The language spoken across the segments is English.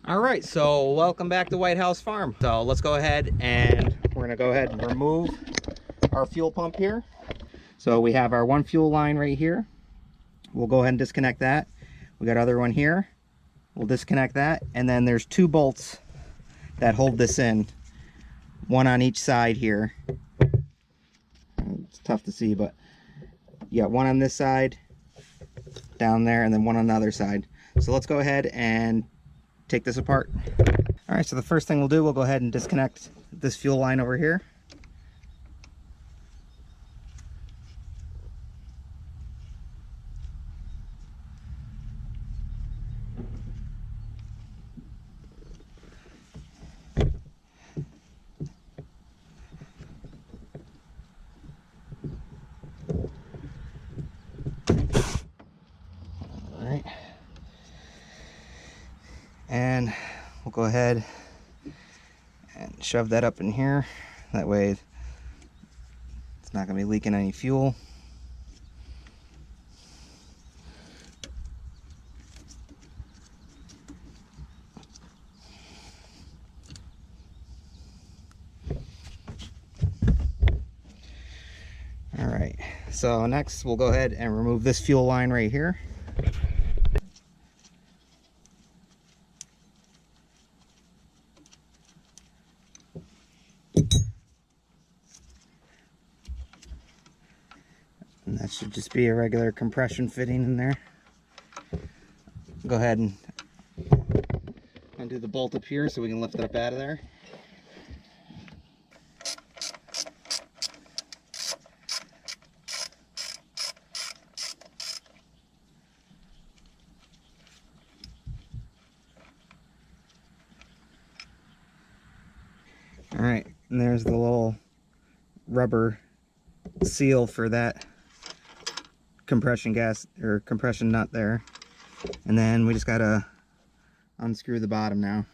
All right, so welcome back to Whitehouse Farm. So let's go ahead and we're gonna go ahead and remove our fuel pump here. So we have our one fuel line right here. We'll go ahead and disconnect that. We got other one here. We'll disconnect that. And then there's two bolts that hold this in. One on each side here. It's tough to see, but you got one on this side, down there, and then one on the other side. So let's go ahead and take this apart. All right, so the first thing we'll do, we'll go ahead and disconnect this fuel line over here. All right. And we'll go ahead and shove that up in here. That way it's not going to be leaking any fuel. All right, so next we'll go ahead and remove this fuel line right here. And that should just be a regular compression fitting in there. Go ahead and undo the bolt up here so we can lift it up out of there. All right, and there's the little rubber seal for that compression gas or compression nut there. And then we just gotta unscrew the bottom now.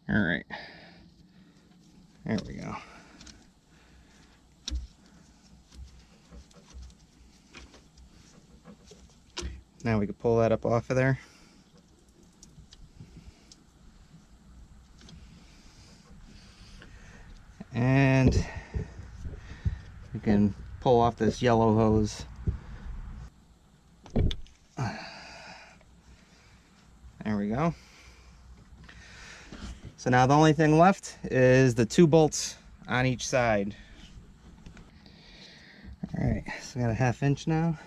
All right, there we go. Now we can pull that up off of there. And we can pull off this yellow hose. There we go. So now the only thing left is the two bolts on each side. All right, so we got a 1/2 inch now.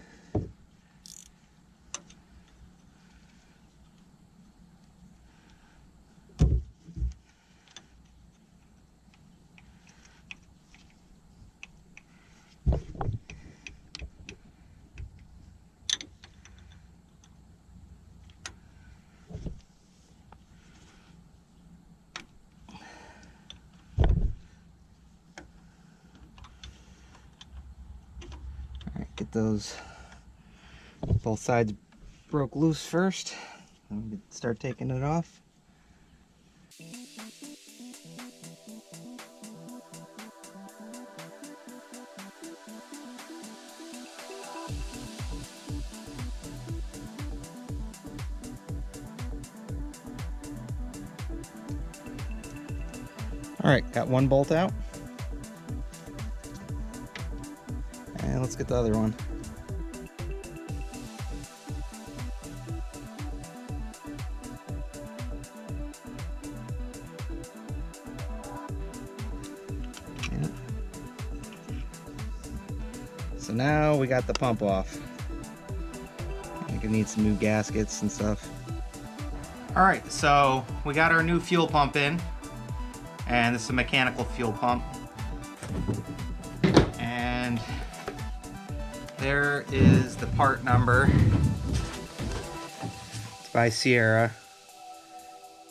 Get those both sides broke loose first, and we can start taking it off. All right, got one bolt out. And let's get the other one. Yeah. So now we got the pump off. I think it needs some new gaskets and stuff. All right, so we got our new fuel pump in, and this is a mechanical fuel pump. And there is the part number. It's by Sierra.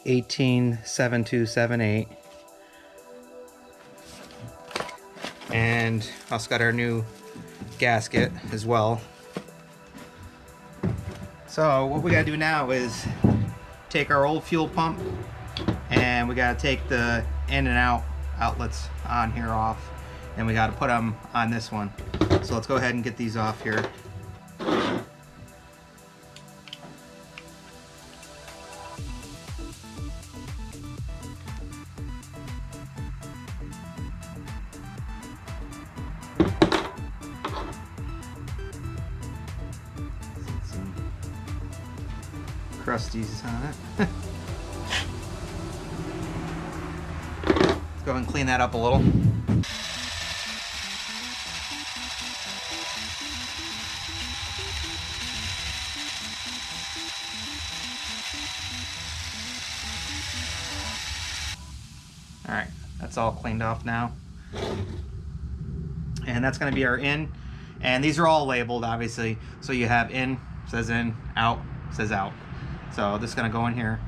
187278. And also got our new gasket as well. So what we gotta do now is take our old fuel pump, and we gotta take the in and out outlets on here off, and we gotta put them on this one. So let's go ahead and get these off here. Crusties on it. Let's go and clean that up a little. Alright, that's all cleaned off now. And that's going to be our in. And these are all labeled, obviously. So you have in, says in, out, says out. So this is going to go in here.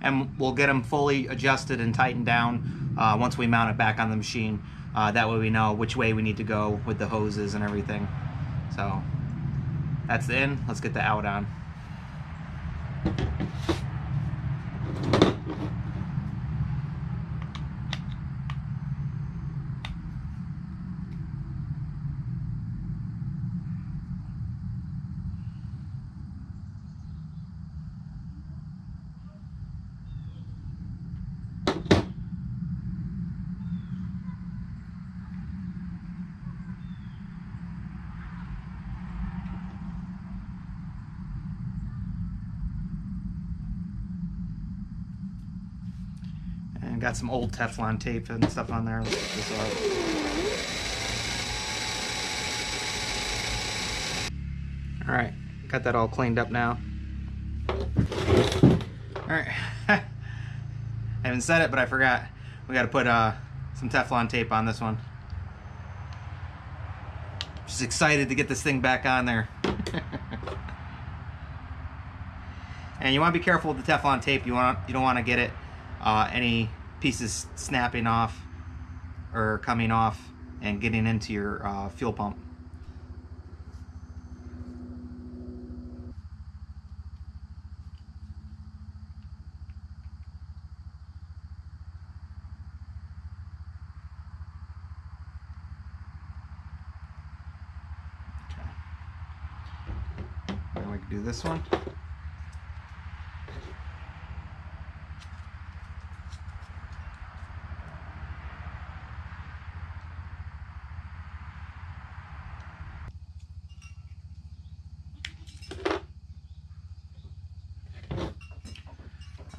And we'll get them fully adjusted and tightened down once we mount it back on the machine. That way we know which way we need to go with the hoses and everything. So that's the in. Let's get the out on. And got some old Teflon tape and stuff on there. Let's get this off. Alright, got that all cleaned up now. Alright, I haven't said it, but I forgot. We got to put some Teflon tape on this one. Just excited to get this thing back on there. And you want to be careful with the Teflon tape. You don't want to get it any pieces snapping off or coming off and getting into your fuel pump. Okay. Now we can do this one.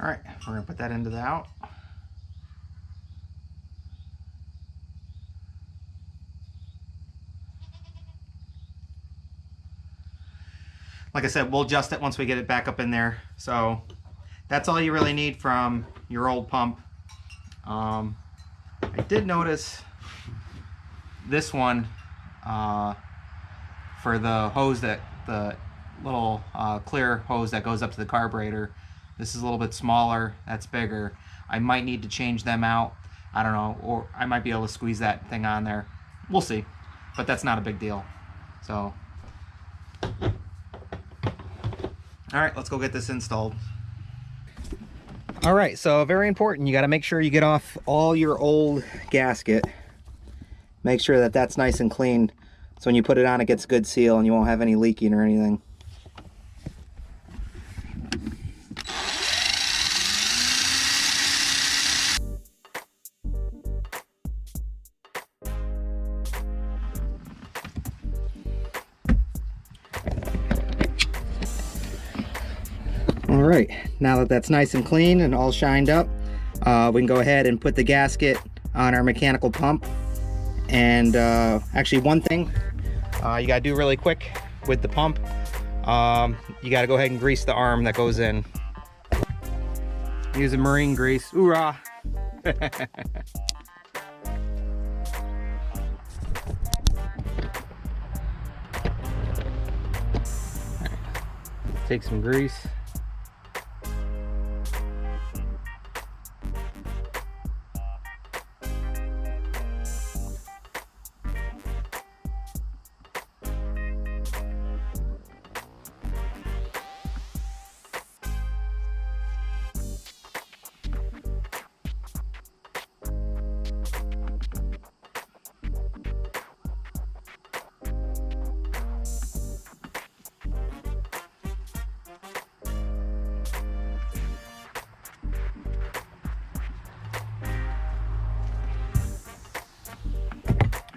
Alright, we're going to put that into the out. Like I said, we'll adjust it once we get it back up in there. So that's all you really need from your old pump. I did notice this one for the hose, that the little clear hose that goes up to the carburetor. This is a little bit smaller, that's bigger. I might need to change them out. I don't know, or I might be able to squeeze that thing on there. We'll see, but that's not a big deal. So, all right, let's go get this installed. All right, so very important, you gotta make sure you get off all your old gasket. Make sure that that's nice and clean, so when you put it on, it gets a good seal and you won't have any leaking or anything. All right, now that that's nice and clean and all shined up, we can go ahead and put the gasket on our mechanical pump. And actually, one thing you gotta do really quick with the pump, you got to go ahead and grease the arm that goes in. Using marine grease. Hoorah! Take some grease.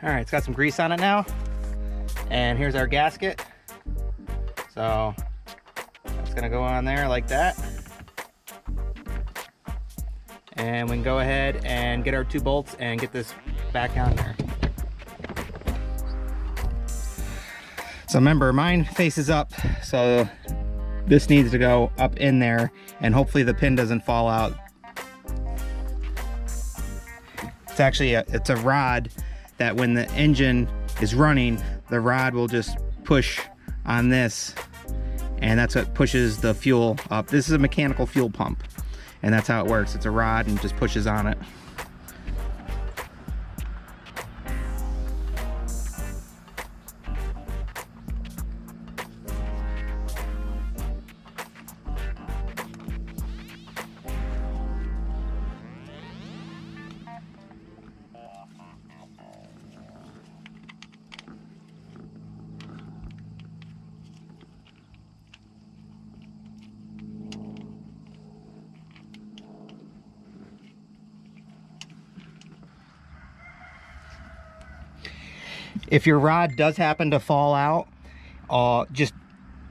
All right, it's got some grease on it now. And here's our gasket. So it's gonna go on there like that. And we can go ahead and get our 2 bolts and get this back on there. So remember, mine faces up, so this needs to go up in there, and hopefully the pin doesn't fall out. It's actually it's a rod that when the engine is running, the rod will just push on this, and that's what pushes the fuel up. This is a mechanical fuel pump, and that's how it works. It's a rod and just pushes on it. If your rod does happen to fall out, just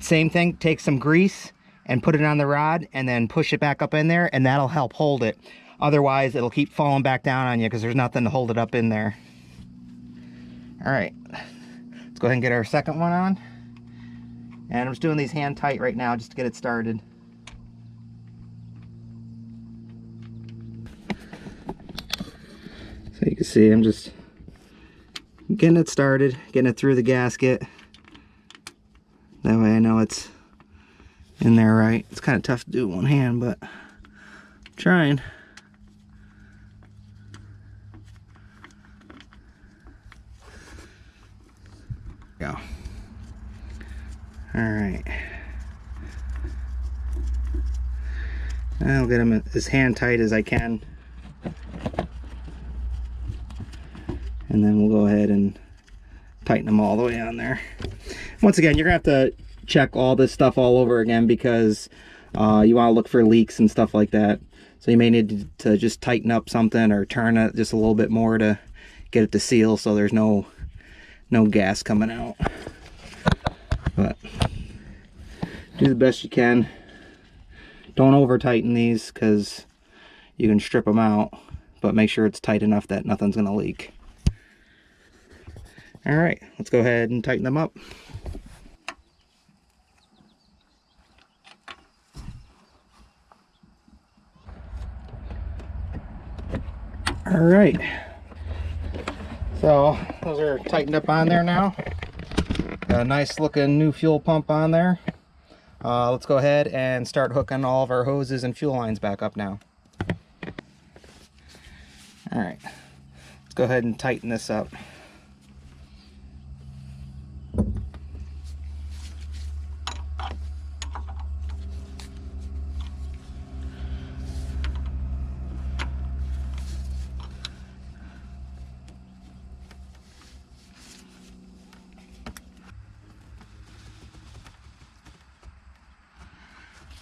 same thing, take some grease and put it on the rod and then push it back up in there, and that'll help hold it. Otherwise, it'll keep falling back down on you because there's nothing to hold it up in there. All right, let's go ahead and get our second one on. And I'm just doing these hand tight right now just to get it started. So you can see I'm just getting it started, getting it through the gasket. That way I know it's in there right. It's kind of tough to do with one hand, but I'm trying. Go. All right. I'll get them as hand tight as I can. And then we'll go ahead and tighten them all the way on there. Once again, you're gonna have to check all this stuff all over again because you want to look for leaks and stuff like that. So you may need to just tighten up something or turn it just a little bit more to get it to seal so there's no gas coming out. But do the best you can. Don't over tighten these because you can strip them out, but make sure it's tight enough that nothing's gonna leak. All right, let's go ahead and tighten them up. All right, so those are tightened up on there now. Got a nice looking new fuel pump on there. Let's go ahead and start hooking all of our hoses and fuel lines back up now. All right, let's go ahead and tighten this up.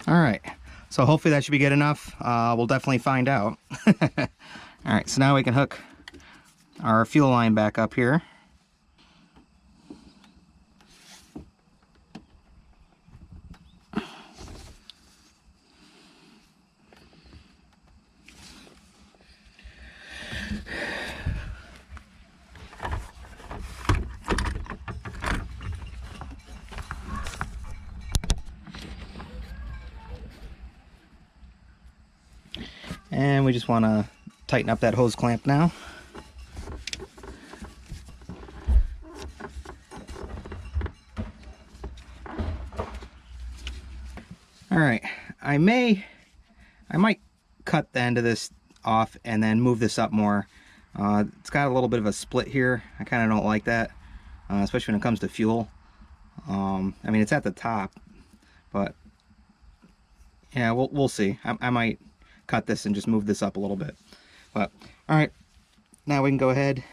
All right, so hopefully that should be good enough. We'll definitely find out. All right, so now we can hook our fuel line back up here. we just want to tighten up that hose clamp now. All right, I might cut the end of this off and then move this up more. It's got a little bit of a split here. I kind of don't like that, especially when it comes to fuel. I mean, it's at the top, but yeah, we'll see. I might cut this and just move this up a little bit. But all right, now we can go ahead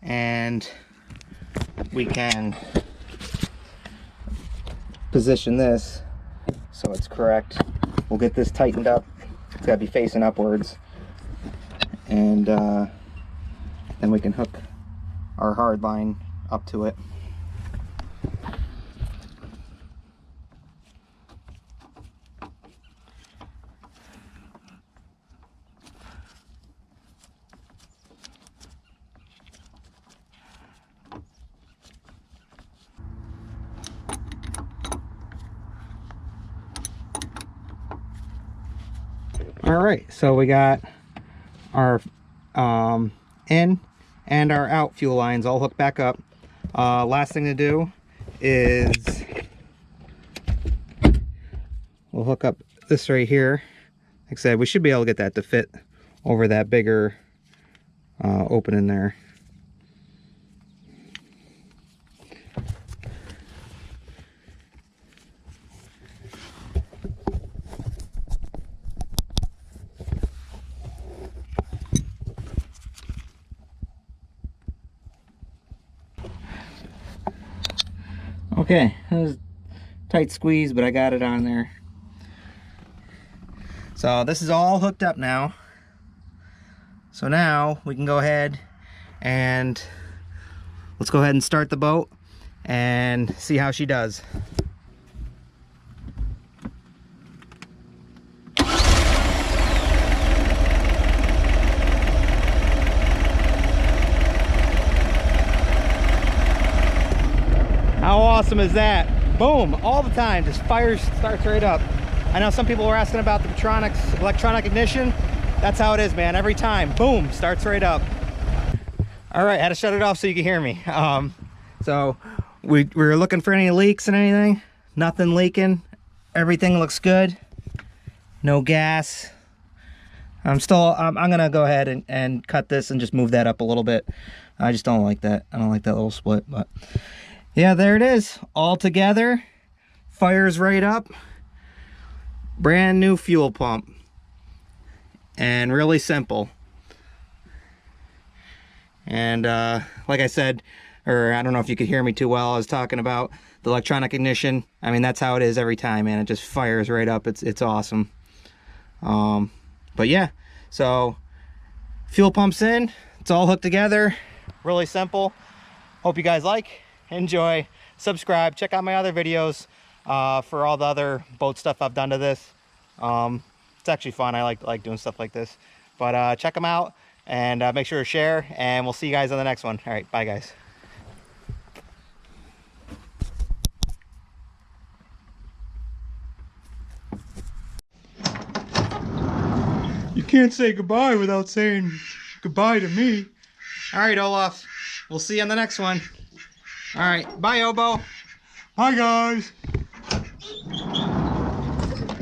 and we can position this so it's correct. We'll get this tightened up. It's got to be facing upwards, and then we can hook our hard line up to it. All right, so we got our in and our out fuel lines all hooked back up. Last thing to do is we'll hook up this right here. Like I said, we should be able to get that to fit over that bigger opening there. Okay, that was a tight squeeze, but I got it on there. So this is all hooked up now. So now we can go ahead and let's go ahead and start the boat and see how she does. How awesome is that? Boom, all the time, just fires, starts right up. I know some people were asking about the electronic ignition. That's how it is, man, every time. Boom, starts right up. All right, had to shut it off so you could hear me. So we were looking for any leaks and anything. Nothing leaking, everything looks good. No gas. I'm gonna go ahead and cut this and just move that up a little bit. I just don't like that. I don't like that little split, but yeah, there it is, all together, fires right up, brand new fuel pump, and really simple. And like I said, or I don't know if you could hear me too well, I was talking about the electronic ignition. I mean, that's how it is every time, man. It just fires right up. It's awesome. But yeah, so fuel pumps in, it's all hooked together, really simple. Hope you guys enjoy, subscribe, check out my other videos for all the other boat stuff I've done to this. It's actually fun. I like doing stuff like this, but check them out and make sure to share, and we'll see you guys on the next one. All right, bye guys. You can't say goodbye without saying goodbye to me. All right, Olaf, we'll see you on the next one. All right, bye, Obo. Bye, guys.